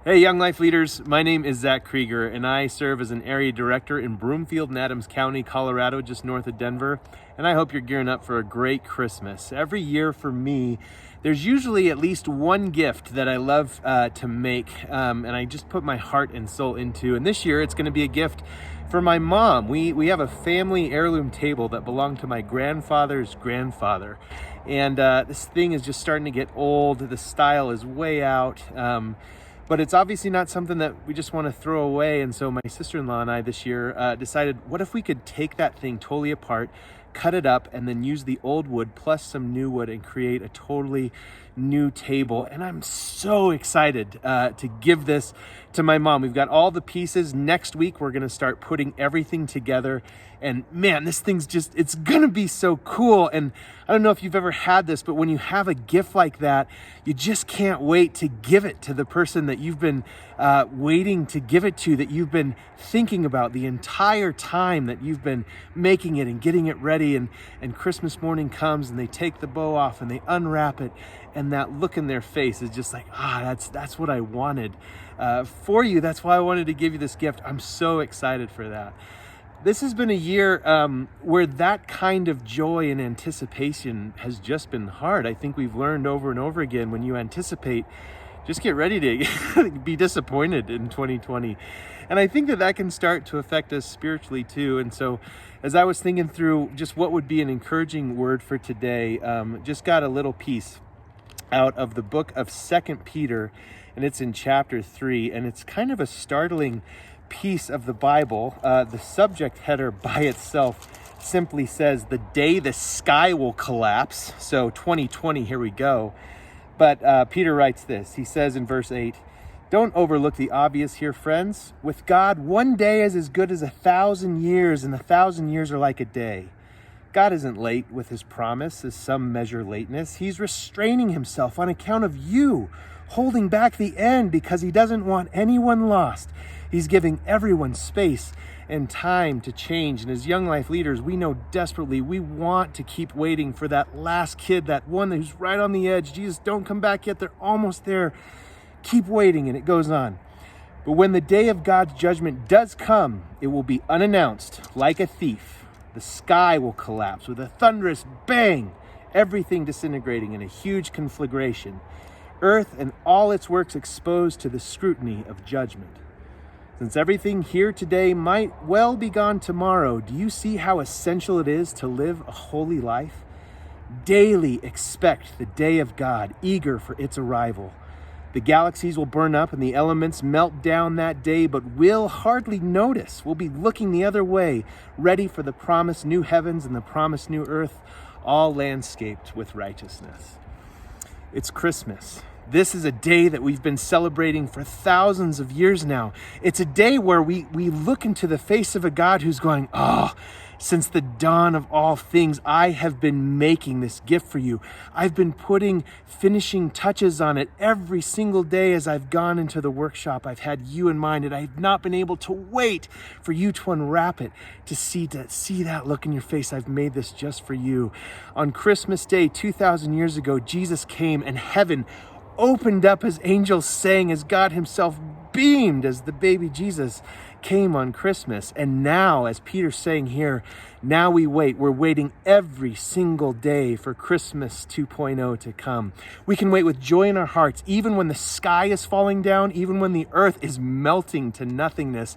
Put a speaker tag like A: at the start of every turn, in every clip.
A: Hey, Young Life Leaders. My name is Zach Kreeger, and I serve as an area director in Broomfield and Adams County, Colorado, just north of Denver. And I hope you're gearing up for a great Christmas. Every year for me, there's usually at least one gift that I love to make, and I just put my heart and soul into. And this year, it's going to be a gift for my mom. We have a family heirloom table that belonged to my grandfather's grandfather. And this thing is just starting to get old. The style is way out. But it's obviously not something that we just want to throw away. And so my sister-in-law and I this year decided, what if we could take that thing totally apart, cut it up, and then use the old wood plus some new wood and create a totally new table. And I'm so excited to give this to my mom. We've got all the pieces. Next week, we're going to start putting everything together. And man, this thing's just, it's going to be so cool. And I don't know if you've ever had this, but when you have a gift like that, you just can't wait to give it to the person that you've been waiting to give it to, that you've been thinking about the entire time that you've been making it and getting it ready. And Christmas morning comes and they take the bow off and they unwrap it. And that look in their face is just like, that's what I wanted for you. That's why I wanted to give you this gift. I'm so excited for that. This has been a year where that kind of joy and anticipation has just been hard. I think we've learned over and over again, when you anticipate, just get ready to be disappointed in 2020. And I think that can start to affect us spiritually too. And so as I was thinking through just what would be an encouraging word for today, just got a little piece out of the book of 2 Peter, and it's in chapter 3, and it's kind of a startling piece of the Bible. The subject header by itself simply says, the day the sky will collapse. So 2020, here we go. But Peter writes this. He says in verse 8, don't overlook the obvious here, friends. With God, one day is as good as 1,000 years, and 1,000 years are like a day. God isn't late with his promise, as some measure lateness. He's restraining himself on account of you, holding back the end because he doesn't want anyone lost. He's giving everyone space and time to change. And as Young Life Leaders, we know desperately we want to keep waiting for that last kid, that one who's right on the edge. Jesus, don't come back yet. They're almost there. Keep waiting, and it goes on. But when the day of God's judgment does come, it will be unannounced, like a thief. The sky will collapse with a thunderous bang, everything disintegrating in a huge conflagration. Earth and all its works exposed to the scrutiny of judgment. Since everything here today might well be gone tomorrow, do you see how essential it is to live a holy life? Daily expect the day of God, eager for its arrival. The galaxies will burn up and the elements melt down that day, but we'll hardly notice. We'll be looking the other way, ready for the promised new heavens and the promised new earth, all landscaped with righteousness. It's Christmas. This is a day that we've been celebrating for thousands of years now. It's a day where we look into the face of a God who's going, since the dawn of all things, I have been making this gift for you. I've been putting finishing touches on it every single day as I've gone into the workshop. I've had you in mind, and I've not been able to wait for you to unwrap it, to see that look in your face. I've made this just for you. On Christmas Day, 2,000 years ago, Jesus came, and heaven opened up as angels sang, as God himself beamed as the baby Jesus came on Christmas. And now, as Peter's saying here, now we wait. We're waiting every single day for Christmas 2.0 to come. We can wait with joy in our hearts, even when the sky is falling down, even when the earth is melting to nothingness.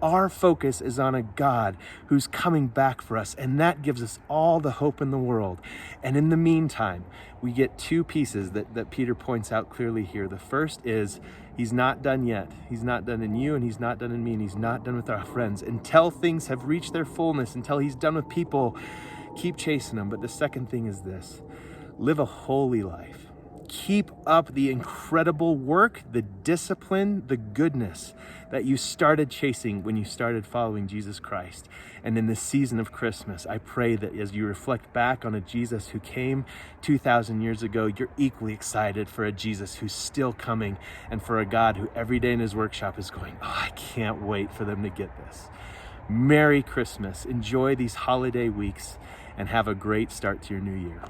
A: Our focus is on a God who's coming back for us, and that gives us all the hope in the world. And in the meantime, we get two pieces that Peter points out clearly here. The first is he's not done yet. He's not done in you, and he's not done in me, and he's not done with our friends. Until things have reached their fullness, until he's done with people, keep chasing them. But the second thing is this: live a holy life. Keep up the incredible work, the discipline, the goodness that you started chasing when you started following Jesus Christ. And in this season of Christmas, I pray that as you reflect back on a Jesus who came 2,000 years ago, you're equally excited for a Jesus who's still coming, and for a God who every day in his workshop is going, I can't wait for them to get this. Merry Christmas. Enjoy these holiday weeks and have a great start to your new year.